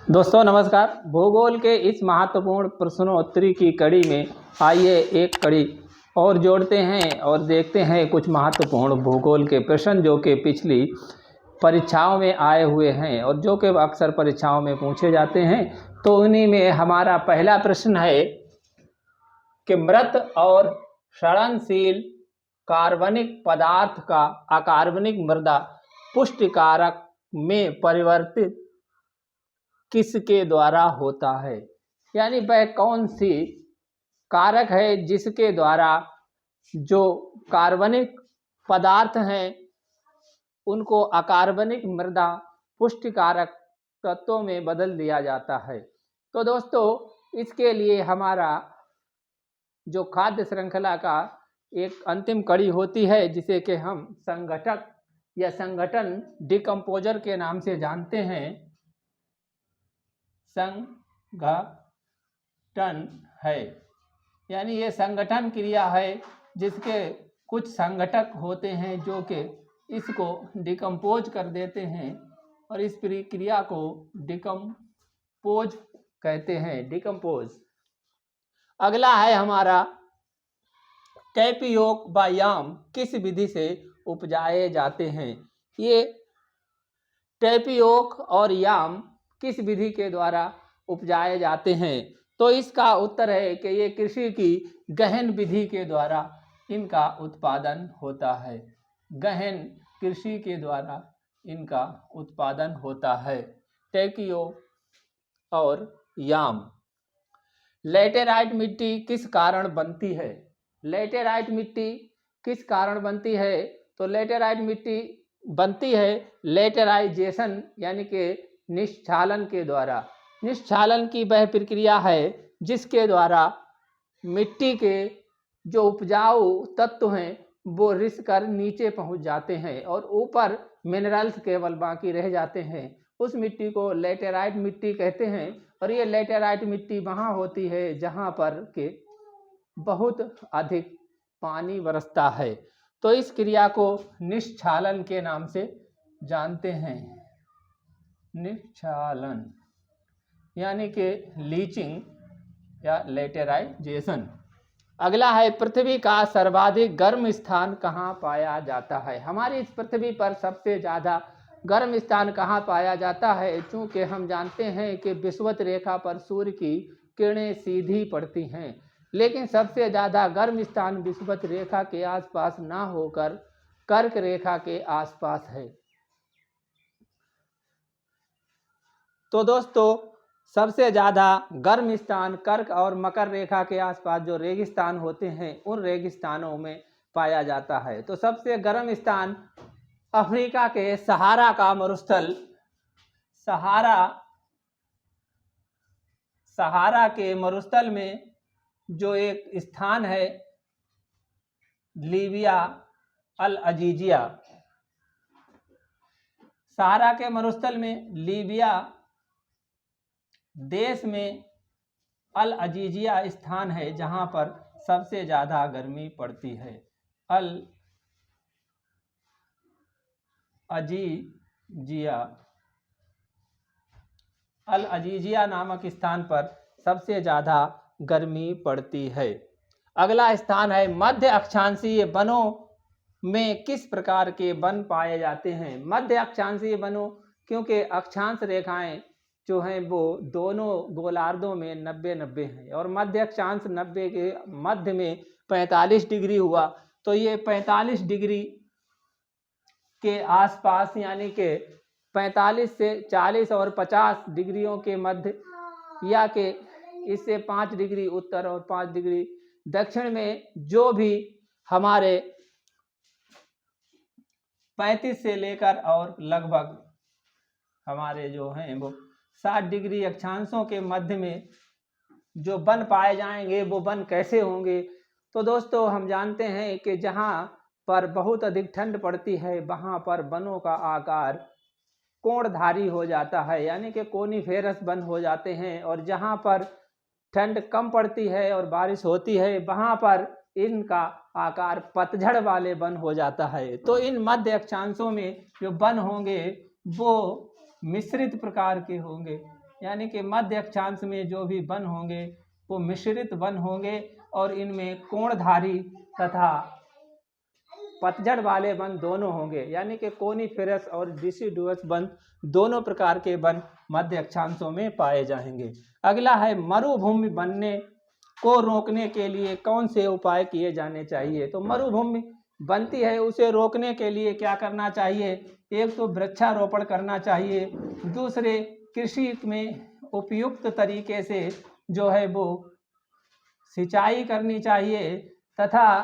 दोस्तों नमस्कार। भूगोल के इस महत्वपूर्ण प्रश्नोत्तरी की कड़ी में आइए एक कड़ी और जोड़ते हैं और देखते हैं कुछ महत्वपूर्ण भूगोल के प्रश्न जो कि पिछली परीक्षाओं में आए हुए हैं और जो कि अक्सर परीक्षाओं में पूछे जाते हैं। तो उन्हीं में हमारा पहला प्रश्न है कि मृत और क्षरणशील कार्बनिक पदार्थ का अकार्बनिक मृदा पुष्टिकारक में परिवर्तित किसके द्वारा होता है। यानी वह कौन सी कारक है जिसके द्वारा जो कार्बनिक पदार्थ हैं उनको अकार्बनिक मृदा पुष्टिकारक तत्वों में बदल दिया जाता है। तो दोस्तों इसके लिए हमारा जो खाद्य श्रृंखला का एक अंतिम कड़ी होती है जिसे कि हम संघटक या संगठन डिकम्पोजर के नाम से जानते हैं, संगठन है। यानी ये संगठन क्रिया है जिसके कुछ संगठक होते हैं जो कि इसको डिकम्पोज कर देते हैं और इस प्रक्रिया को डिकम्पोज कहते हैं, डिकम्पोज। अगला है हमारा टैपियोक व याम किस विधि से उपजाए जाते हैं। ये टैपियोक और याम किस विधि के द्वारा उपजाए जाते हैं। तो इसका उत्तर है कि ये कृषि की गहन विधि के द्वारा इनका उत्पादन होता है। गहन कृषि के द्वारा इनका उत्पादन होता है, टैपियोक और याम। लैटेराइट मिट्टी किस कारण बनती है। लैटेराइट मिट्टी किस कारण बनती है। तो लैटेराइट मिट्टी बनती है लैटेराइजेशन यानी कि निश्चालन के द्वारा। निश्चालन की वह प्रक्रिया है जिसके द्वारा मिट्टी के जो उपजाऊ तत्व हैं वो रिस कर नीचे पहुंच जाते हैं और ऊपर मिनरल्स केवल बाकी रह जाते हैं। उस मिट्टी को लैटेराइट मिट्टी कहते हैं और ये लैटेराइट मिट्टी वहाँ होती है जहाँ पर के बहुत अधिक पानी बरसता है। तो इस क्रिया को निश्चालन के नाम से जानते हैं, निश्चालन यानी कि लीचिंग या लैटेराइजेशन। अगला है पृथ्वी का सर्वाधिक गर्म स्थान कहाँ पाया जाता है। हमारी इस पृथ्वी पर सबसे ज़्यादा गर्म स्थान कहाँ पाया जाता है। चूँकि हम जानते हैं कि विषुवत रेखा पर सूर्य की किरणें सीधी पड़ती हैं, लेकिन सबसे ज़्यादा गर्म स्थान विषुवत रेखा के आसपास ना होकर कर्क रेखा के आसपास है। तो दोस्तों सबसे ज़्यादा गर्म स्थान कर्क और मकर रेखा के आसपास जो रेगिस्तान होते हैं उन रेगिस्तानों में पाया जाता है। तो सबसे गर्म स्थान अफ्रीका के सहारा का मरुस्थल, सहारा के मरुस्थल में जो एक स्थान है लीबिया अल अजीजिया। सहारा के मरुस्थल में लीबिया देश में अल अजीजिया स्थान है जहां पर सबसे ज़्यादा गर्मी पड़ती है। अल अजीजिया नामक स्थान पर सबसे ज़्यादा गर्मी पड़ती है। अगला स्थान है मध्य अक्षांशीय वनों में किस प्रकार के वन पाए जाते हैं। मध्य अक्षांशीय वनों, क्योंकि अक्षांश रेखाएं जो हैं वो दोनों गोलार्धों में 90-90 हैं और मध्य अक्षांश 90 के मध्य में 45 डिग्री हुआ। तो ये 45 डिग्री के आसपास यानी कि 45 से 40 और 50 डिग्रियों के मध्य, या कि इससे 5 डिग्री उत्तर और 5 डिग्री दक्षिण में जो भी हमारे 35 से लेकर और लगभग हमारे जो हैं वो 60 डिग्री अक्षांशों के मध्य में जो वन पाए जाएंगे वो वन कैसे होंगे। तो दोस्तों हम जानते हैं कि जहाँ पर बहुत अधिक ठंड पड़ती है वहाँ पर वनों का आकार कोणधारी हो जाता है, यानी कि कोनिफेरस वन हो जाते हैं। और जहाँ पर ठंड कम पड़ती है और बारिश होती है वहाँ पर इनका आकार पतझड़ वाले वन हो जाता है। तो इन मध्य अक्षांशों में जो वन होंगे वो मिश्रित प्रकार के होंगे, यानी कि मध्य अक्षांश में जो भी वन होंगे वो मिश्रित वन होंगे और इनमें कोणधारी तथा पतझड़ वाले वन दोनों होंगे, यानी कि कोनीफेरस और डिसिडुअस वन दोनों प्रकार के वन मध्य अक्षांशों में पाए जाएंगे। अगला है मरुभूमि बनने को रोकने के लिए कौन से उपाय किए जाने चाहिए। तो मरुभूमि बनती है उसे रोकने के लिए क्या करना चाहिए, एक तो वृक्षारोपण करना चाहिए, दूसरे कृषि में उपयुक्त तरीके से जो है वो सिंचाई करनी चाहिए, तथा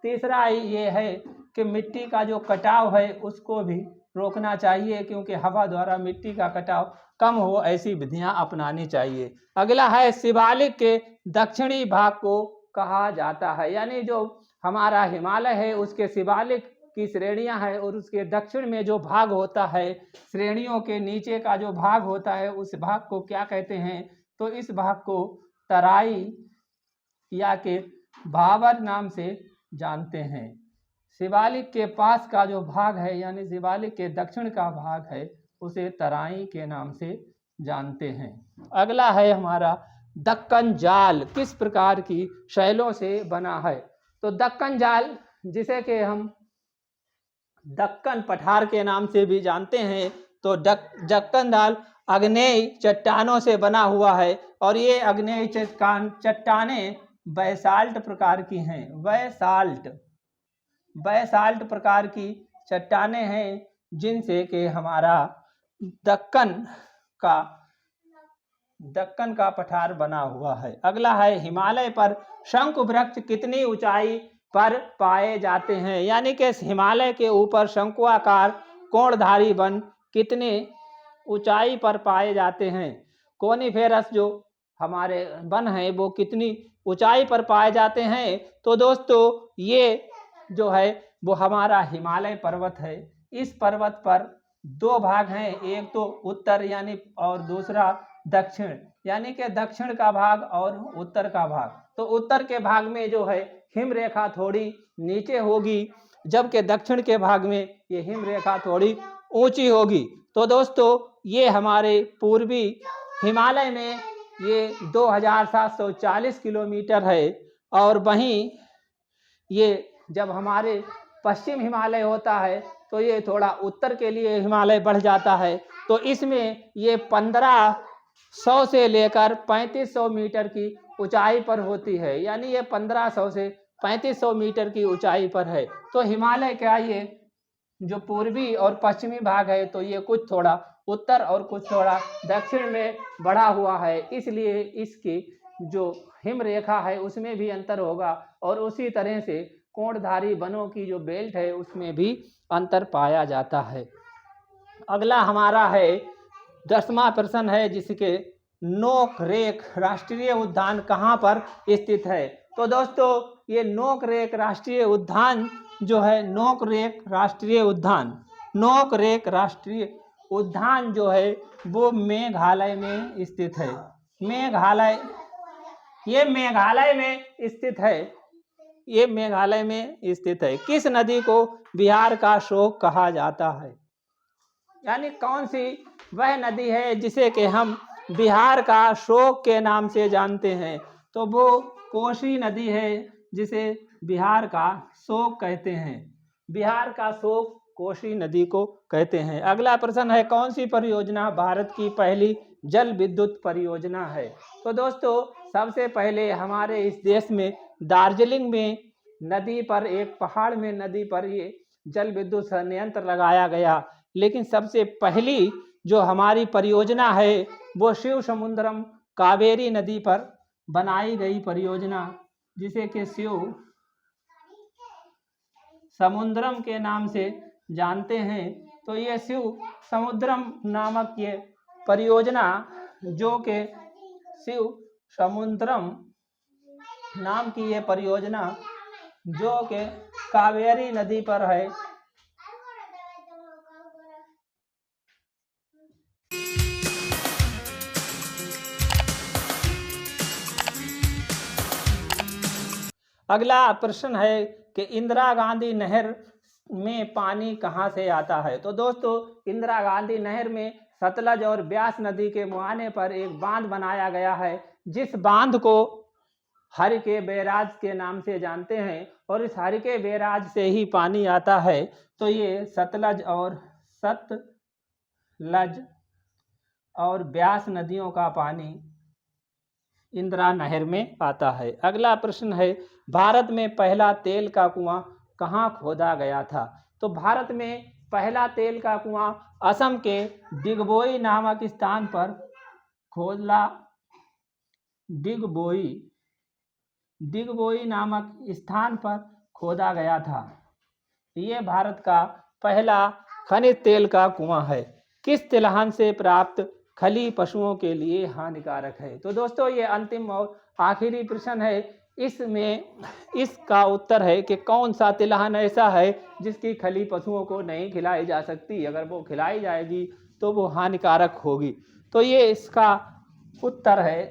तीसरा ये है कि मिट्टी का जो कटाव है उसको भी रोकना चाहिए, क्योंकि हवा द्वारा मिट्टी का कटाव कम हो ऐसी विधियां अपनानी चाहिए। अगला है शिवालिक के दक्षिणी भाग को कहा जाता है, यानी जो हमारा हिमालय है उसके शिवालिक की श्रेणियां हैं और उसके दक्षिण में जो भाग होता है, श्रेणियों के नीचे का जो भाग होता है उस भाग को क्या कहते हैं, तो इस भाग को तराई या के भावर नाम से जानते हैं। शिवालिक के पास का जो भाग है यानी शिवालिक के दक्षिण का भाग है उसे तराई के नाम से जानते हैं। अगला है हमारा दक्कन जाल किस प्रकार की शैलों से बना है। तो दक्कन जाल जिसे कि हम दक्कन पठार के नाम से भी जानते हैं, तो दक्कन जाल आग्नेय चट्टानों से बना हुआ है और ये आग्नेय चट्टानें बैसाल्ट प्रकार की हैं। बैसाल्ट प्रकार की चट्टानें हैं जिनसे कि हमारा दक्कन का पठार बना हुआ है। अगला है हिमालय पर शंकु वृक्ष कितनी ऊंचाई पर पाए जाते हैं, यानी कि हिमालय के ऊपर शंकुआकार कोणधारी वन कितने ऊंचाई पर पाए जाते हैं। कोनीफेरस जो हमारे वन हैं वो कितनी ऊंचाई पर पाए जाते हैं। तो दोस्तों ये जो है वो हमारा हिमालय पर्वत है। इस पर्वत पर दो भाग हैं, एक तो उत्तर यानी और दूसरा दक्षिण, यानी कि दक्षिण का भाग और उत्तर का भाग। तो उत्तर के भाग में जो है हिम रेखा थोड़ी नीचे होगी, जबकि दक्षिण के भाग में ये हिम रेखा थोड़ी ऊंची होगी। तो दोस्तों ये हमारे पूर्वी हिमालय में ये 2740 किलोमीटर है और वहीं ये जब हमारे पश्चिम हिमालय होता है तो ये थोड़ा उत्तर के लिए हिमालय बढ़ जाता है। तो इसमें ये 1500 से लेकर 3500 मीटर की ऊंचाई पर होती है, यानी ये 1500 से 3500 मीटर की ऊंचाई पर है। तो हिमालय का ये जो पूर्वी और पश्चिमी भाग है तो ये कुछ थोड़ा उत्तर और कुछ थोड़ा दक्षिण में बढ़ा हुआ है, इसलिए इसकी जो हिम रेखा है उसमें भी अंतर होगा और उसी तरह से कोणधारी वनों की जो बेल्ट है उसमें भी अंतर पाया जाता है। अगला हमारा है 10वां प्रश्न है जिसके नोकरेक राष्ट्रीय उद्यान कहाँ पर स्थित है। तो दोस्तों ये नोकरेक राष्ट्रीय उद्यान जो है नोकरेक राष्ट्रीय उद्यान जो है वो मेघालय में स्थित है। ये मेघालय में स्थित है। किस नदी को बिहार का शोक कहा जाता है, यानी कौन सी वह नदी है जिसे कि हम बिहार का शोक के नाम से जानते हैं। तो वो कोसी नदी है जिसे बिहार का शोक कहते हैं। बिहार का शोक कोसी नदी को कहते हैं। अगला प्रश्न है कौन सी परियोजना भारत की पहली जल विद्युत परियोजना है। तो दोस्तों सबसे पहले हमारे इस देश में दार्जिलिंग में नदी पर एक पहाड़ में नदी पर ये जल विद्युत संयंत्र लगाया गया, लेकिन सबसे पहली जो हमारी परियोजना है वो शिव समुद्रम कावेरी नदी पर बनाई गई परियोजना जिसे कि शिव समुद्रम के नाम से जानते हैं। तो ये शिव समुद्रम नामक ये परियोजना जो कि शिव समुद्रम नाम की ये परियोजना जो कि कावेरी नदी पर है। अगला प्रश्न है कि इंदिरा गांधी नहर में पानी कहाँ से आता है। तो दोस्तों इंदिरा गांधी नहर में सतलज और ब्यास नदी के मुहाने पर एक बांध बनाया गया है, जिस बांध को हरिके बैराज के नाम से जानते हैं, और इस हरिके बैराज से ही पानी आता है। तो ये सतलज और ब्यास नदियों का पानी इंदिरा नहर में आता है। अगला प्रश्न है, भारत में पहला तेल का कुआं कहाँ खोदा गया था? तो भारत में पहला तेल का कुआं असम के डिगबोई नामक स्थान पर डिगबोई नामक स्थान पर खोदा गया था। ये भारत का पहला खनिज तेल का कुआं है। किस तिलहन से प्राप्त खली पशुओं के लिए हानिकारक है? तो दोस्तों ये अंतिम और आखिरी प्रश्न है। इसका उत्तर है कि कौन सा तिलहन ऐसा है जिसकी खली पशुओं को नहीं खिलाई जा सकती, अगर वो खिलाई जाएगी तो वो हानिकारक होगी। तो ये इसका उत्तर है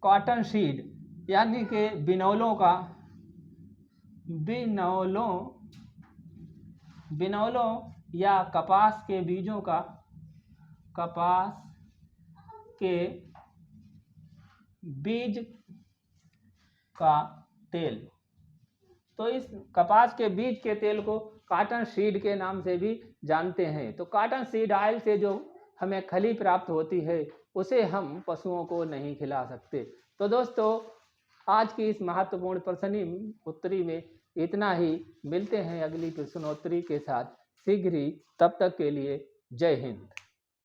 कॉटन सीड, यानी कि बिनौलों या कपास के बीज का तेल। तो इस कपास के बीज के तेल को कॉटन सीड के नाम से भी जानते हैं। तो कॉटन सीड ऑयल से जो हमें खली प्राप्त होती है उसे हम पशुओं को नहीं खिला सकते। तो दोस्तों आज की इस महत्वपूर्ण प्रश्नोत्तरी में इतना ही। मिलते हैं अगली प्रश्नोत्तरी के साथ शीघ्र ही। तब तक के लिए जय हिंद।